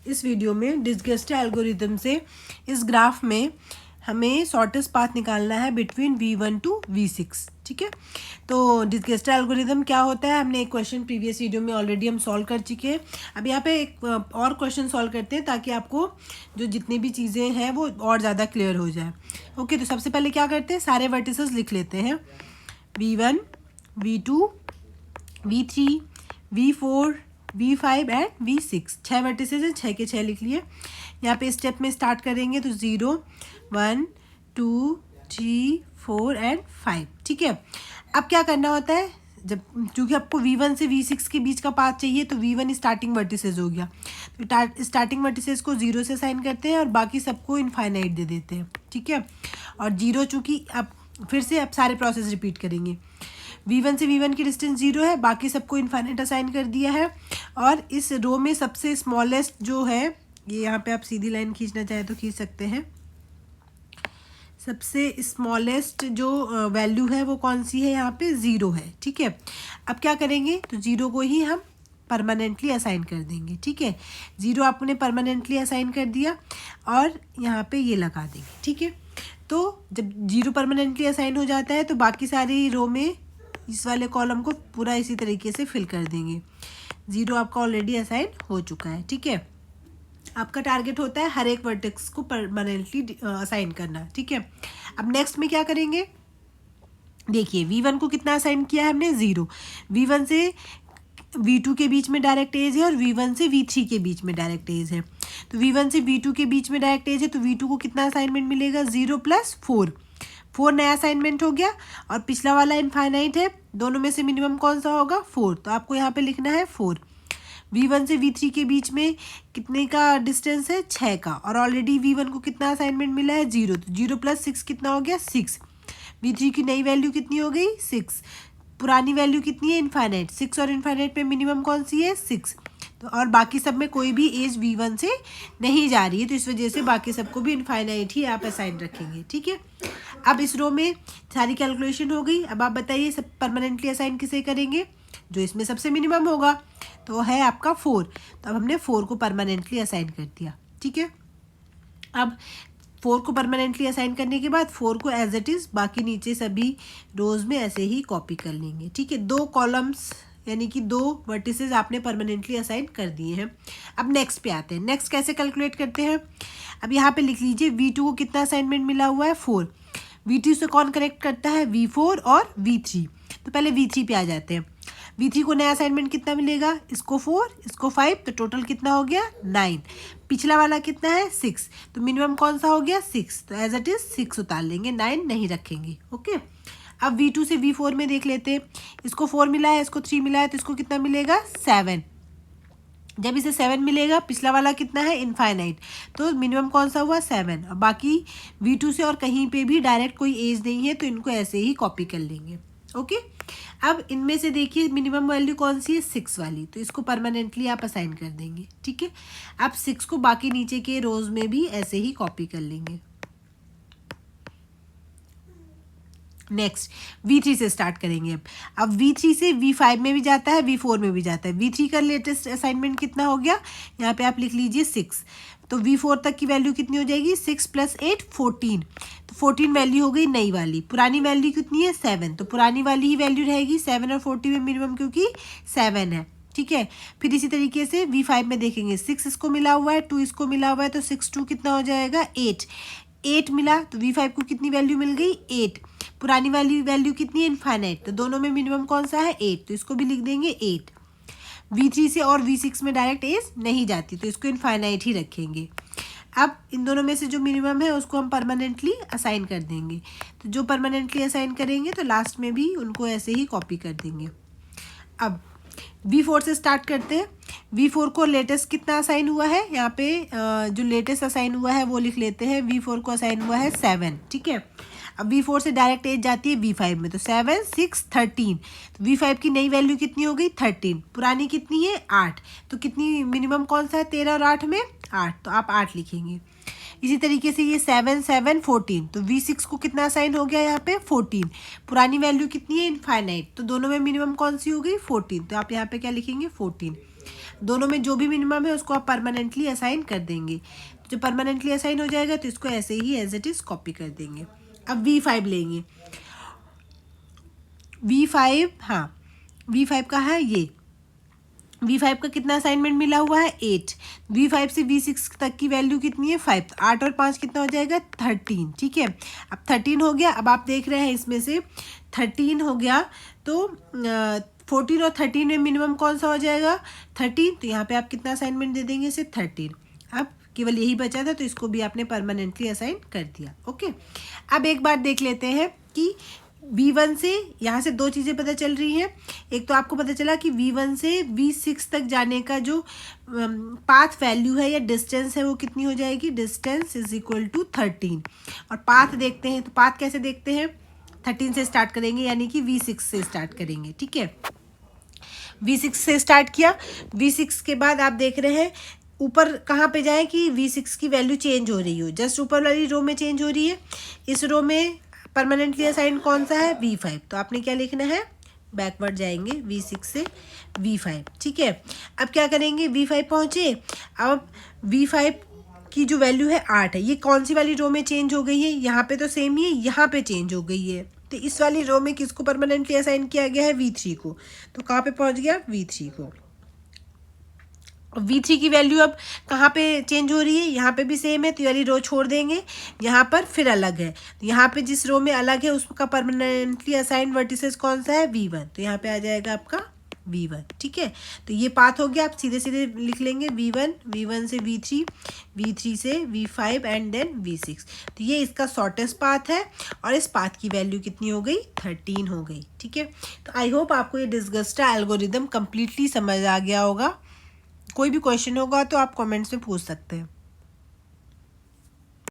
इस वीडियो में डिस्गस्टा एल्गोरिदम से इस ग्राफ में हमें शॉर्टेस्ट पाथ निकालना है बिटवीन V1 टू V6। ठीक है, तो डिस्गस्टा एल्गोरिदम क्या होता है, हमने एक क्वेश्चन प्रीवियस वीडियो में ऑलरेडी हम सॉल्व कर चुके हैं। अब यहाँ पे एक और क्वेश्चन सॉल्व करते हैं ताकि आपको जो जितनी भी चीज़ें हैं वो और ज़्यादा क्लियर हो जाए। ओके, तो सबसे पहले क्या करते हैं, सारे वर्टिसेस लिख लेते हैं। V1, V2, V3, V4, V5 and V6। 6 vertices हैं, 6 के 6 लिख लिए। यहाँ पे स्टेप में स्टार्ट करेंगे तो 0, 1, 2, 3, 4 एंड 5। ठीक है, अब क्या करना होता है, जब क्योंकि आपको V1 से V6 के बीच का पाथ चाहिए तो V1 स्टार्टिंग वर्टिसेस हो गया, तो स्टार्टिंग वर्टिसेस को 0 से साइन करते हैं और बाकी सबको इनफाइनाइट दे देते हैं। ठीक है, और 0 चूँकि अब फिर से अब सारे प्रोसेस रिपीट करेंगे। V1 से V1 की डिस्टेंस 0 है, बाकी सबको इनफाइनाइट असाइन कर दिया है। और इस रो में सबसे स्मॉलेस्ट जो है, ये यहाँ पे आप सीधी लाइन खींचना चाहे तो खींच सकते हैं। सबसे स्मॉलेस्ट जो वैल्यू है वो कौन सी है, यहाँ पे 0 है। ठीक है, अब क्या करेंगे, तो 0 को ही हम परमानेंटली असाइन कर देंगे। ठीक है, 0 आपने परमानेंटली असाइन कर दिया और यहाँ पे ये लगा देंगे। ठीक है, तो जब 0 परमानेंटली असाइन हो जाता है तो बाकी सारी रो में इस वाले कॉलम को पूरा इसी तरीके से फिल कर देंगे। 0 आपका ऑलरेडी असाइन हो चुका है। ठीक है, आपका टारगेट होता है हर एक वर्टेक्स को परमानेंटली असाइन करना। ठीक है, अब नेक्स्ट में क्या करेंगे, देखिए V1 को कितना असाइन किया है हमने, 0। V1 से V2 के बीच में डायरेक्ट एज है और V1 से V3 के बीच में डायरेक्ट एज है। तो V1 से V2 के बीच में डायरेक्ट एज है तो V2 को कितना असाइनमेंट मिलेगा, 0 + 4। 4 नया असाइनमेंट हो गया और पिछला वाला इनफाइनाइट है, दोनों में से मिनिमम कौन सा होगा, 4। तो आपको यहाँ पे लिखना है 4। V1 से V3 के बीच में कितने का डिस्टेंस है, 6 का, और ऑलरेडी V1 को कितना असाइनमेंट मिला है, 0। तो 0 + 6 कितना हो गया, 6। V3 की नई वैल्यू कितनी हो गई, 6। पुरानी वैल्यू कितनी है, इनफाइनाइट। 6 और इनफाइनाइट में मिनिमम कौन सी है, 6। तो और बाकी सब में कोई भी एज V1 से नहीं जा रही है, तो इस वजह से बाकी सबको भी इनफाइनाइट ही आप असाइन रखेंगे। ठीक है, अब इस रो में सारी कैलकुलेशन हो गई। अब आप बताइए सब परमानेंटली असाइन किसे करेंगे, जो इसमें सबसे मिनिमम होगा तो है आपका 4। तो अब हमने 4 को परमानेंटली असाइन कर दिया। ठीक है, अब 4 को परमानेंटली असाइन करने के बाद 4 को एज इट इज़ बाकी नीचे सभी रोज में ऐसे ही कॉपी कर लेंगे। ठीक है, 2 कॉलम्स यानी कि 2 वर्टिसेस आपने परमानेंटली असाइन कर दिए हैं। अब नेक्स्ट पे आते हैं। नेक्स्ट कैसे कैलकुलेट करते हैं, अब यहाँ पे लिख लीजिए V2 को कितना असाइनमेंट मिला हुआ है, 4। V2 से कौन करेक्ट करता है, V4 और V3। तो पहले V3 पे आ जाते हैं। V3 को नया असाइनमेंट कितना मिलेगा, इसको 4, इसको 5, तो टोटल कितना हो गया, 9। पिछला वाला कितना है, 6। तो मिनिमम कौन सा हो गया, 6। तो एज इट इज 6 उतार लेंगे, 9 नहीं रखेंगे। ओके, अब V2 से V4 में देख लेते हैं। इसको 4 मिला है, इसको 3 मिला है, तो इसको कितना मिलेगा, 7। जब इसे 7 मिलेगा, पिछला वाला कितना है, इनफाइनाइट, तो मिनिमम कौन सा हुआ, 7। और बाकी V2 से और कहीं पे भी डायरेक्ट कोई एज नहीं है, तो इनको ऐसे ही कॉपी कर लेंगे। ओके, अब इनमें से देखिए मिनिमम वैल्यू कौन सी है, 6 वाली, तो इसको परमानेंटली आप असाइन कर देंगे। ठीक है, अब 6 को बाकी नीचे के रोज में भी ऐसे ही कॉपी कर लेंगे। नेक्स्ट V3 से स्टार्ट करेंगे। अब V3 से V5 में भी जाता है, V4 में भी जाता है। V3 का लेटेस्ट असाइनमेंट कितना हो गया, यहाँ पे आप लिख लीजिए 6। तो V4 तक की वैल्यू कितनी हो जाएगी, 6 + 8 14। तो 14 वैल्यू हो गई नई वाली। पुरानी वैल्यू कितनी है, 7। तो पुरानी वाली ही वैल्यू रहेगी, 7 और 40 में मिनिमम क्योंकि 7 है। ठीक है, फिर इसी तरीके से V5 में देखेंगे, 6 इसको मिला हुआ है, 2 इसको मिला हुआ है, तो 6 2 कितना हो जाएगा, 8। 8 मिला तो V5 को कितनी वैल्यू मिल गई, 8। पुरानी वाली वैल्यू कितनी है, इनफाइनाइट, तो दोनों में मिनिमम कौन सा है, 8। तो इसको भी लिख देंगे 8। V3 से और V6 में डायरेक्ट एज नहीं जाती, तो इसको इनफाइनाइट ही रखेंगे। अब इन दोनों में से जो मिनिमम है उसको हम परमानेंटली असाइन कर देंगे। तो जो परमानेंटली असाइन करेंगे तो लास्ट में भी उनको ऐसे ही कॉपी कर देंगे। अब V4 से स्टार्ट करते हैं। V4 को लेटेस्ट कितना असाइन हुआ है, यहाँ पे जो लेटेस्ट असाइन हुआ है वो लिख लेते हैं। V4 को असाइन हुआ है 7। ठीक है, अब V4 से डायरेक्ट एज जाती है V5 में, तो 7 6 13। तो V5 की नई वैल्यू कितनी हो गई, 13। पुरानी कितनी है, 8। तो कितनी मिनिमम कौन सा है, 13 और 8 में 8, तो आप 8 लिखेंगे। इसी तरीके से ये 7 7 14, तो V6 को कितना असाइन हो गया यहाँ पे, 14। पुरानी वैल्यू कितनी है, इनफाइनाइट, तो दोनों में मिनिमम कौन सी हो गई, 14। तो आप यहाँ पे क्या लिखेंगे, 14। दोनों में जो भी मिनिमम है उसको आप परमानेंटली असाइन कर देंगे। जो परमानेंटली असाइन हो जाएगा तो इसको ऐसे ही एज इट इज़ कॉपी कर देंगे। अब V5 लेंगे। V5, हाँ V5 का है ये, V5 का कितना असाइनमेंट मिला हुआ है 8। V5 से V6 तक की वैल्यू कितनी है 5। 8 और 5 कितना हो जाएगा 13, ठीक है। अब 13 हो गया। अब आप देख रहे हैं इसमें से 13 हो गया तो 14 और 13 में मिनिमम कौन सा हो जाएगा 13। तो यहाँ पे आप कितना असाइनमेंट दे देंगे इसे 13। अब केवल यही बचा था तो इसको भी आपने परमानेंटली असाइन कर दिया। ओके, अब एक बात देख लेते हैं कि V1 से यहाँ से दो चीज़ें पता चल रही हैं। एक तो आपको पता चला कि V1 से V6 तक जाने का जो पाथ वैल्यू है या डिस्टेंस है वो कितनी हो जाएगी, डिस्टेंस इज इक्वल टू 13। और पाथ देखते हैं तो पाथ कैसे देखते हैं, 13 से स्टार्ट करेंगे यानी कि V6 से स्टार्ट करेंगे, ठीक है। V6 से स्टार्ट किया। V6 के बाद आप देख रहे हैं ऊपर कहाँ पे जाए कि V6 की वैल्यू चेंज हो रही हो, जस्ट ऊपर वाली रो में चेंज हो रही है। इस रो में परमानेंटली असाइन कौन सा है V5। तो आपने क्या लिखना है, बैकवर्ड जाएंगे V6 से V5, ठीक है। अब क्या करेंगे, V5 पहुँचे। अब V5 की जो वैल्यू है 8 है, ये कौन सी वाली रो में चेंज हो गई है, यहाँ पे तो सेम ही है, यहाँ पे चेंज हो गई है। तो इस वाली रो में किसको परमानेंटली असाइन किया गया है, V3 को। तो कहाँ पे पहुँच गया, V3 को। V3 की वैल्यू अब कहाँ पे चेंज हो रही है, यहाँ पे भी सेम है तो ये वाली रो छोड़ देंगे। यहाँ पर फिर अलग है तो यहाँ पे जिस रो में अलग है उसका परमानेंटली असाइन वर्टिसेस कौन सा है, V1। तो यहाँ पे आ जाएगा आपका V1, ठीक है। तो ये पाथ हो गया। आप सीधे सीधे लिख लेंगे V1, V1 से V3, V3 से V5 एंड देन V6। तो ये इसका शॉर्टेस्ट पाथ है और इस पाथ की वैल्यू कितनी हो गई, 13 हो गई, ठीक है। तो आई होप आपको ये डिस्गस्टा एल्गोरिदम कम्प्लीटली समझ आ गया होगा। कोई भी क्वेश्चन होगा तो आप कमेंट्स में पूछ सकते हैं।